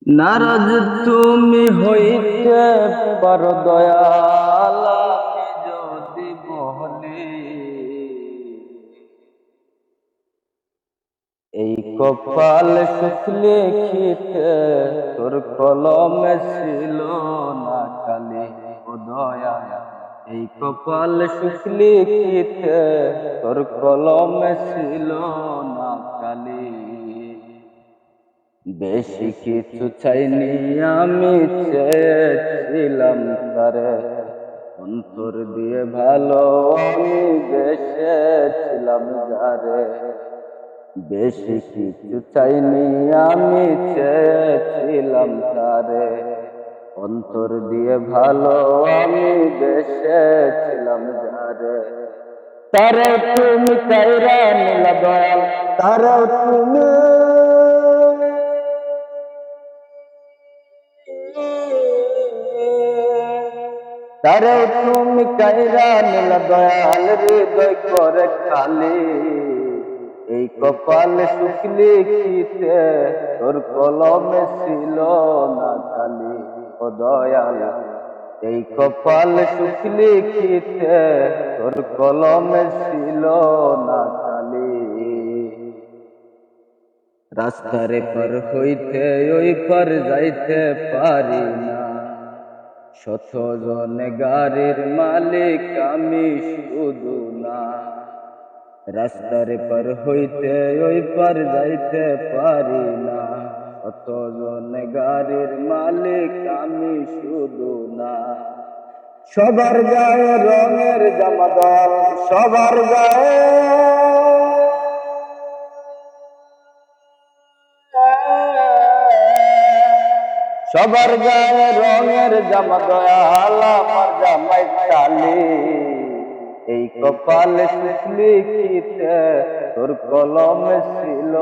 নারাজ তুমি হইতে পারো দয়াল, আমি যদি বলি এই কপাল সুখ লিখিতে তোর কলমে ছিল না কালি। ও দয়াল, এই কপাল সুখ লিখিতে তোর কলমে ছিল না কালি। বেশি কিছু চাইনি আমি, চেয়েছিলাম তারে অন্তর দিয়ে ভালো আমি বেসেছিলাম যারে। বেশি কিছু চাইনি আমি, চেয়েছিলাম তারে অন্তর দিয়ে ভালো আমি বেসেছিলাম যারে। তারে তুমি কাইরা নিলা দয়াল, তারে তুমি তারে তুমি কাইরা নিলা দয়াল, হৃদয় করে খালি। এই কপাল সুখ লিখিতে তোর কলমে ছিল না কালি। ও দয়াল, এই কপাল সুখ লিখিতে তোর কলমে ছিল না কালি। রাস্তার পার হইতে ওই পার যাইতে পারি না, শত জন গাড়ির মালিক আমি শুধু না। রাস্তার পার হইতে ওই পার যাইতে পারি না, শত জন গাড়ির মালিক আমি শুধু না। সবার গায়ে রঙের জামা দল, সবার গায়ে সবার গায়ে রঙের জামা দয়াল, আমার জামাই কালি। এই কপাল সুখ লিখিতে তোর কলমে ছিল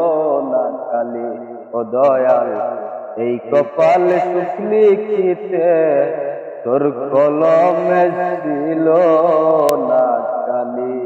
না কালি। ও দয়াল, এই কপাল সুখ লিখিতে তোর কলমে ছিল না কালি।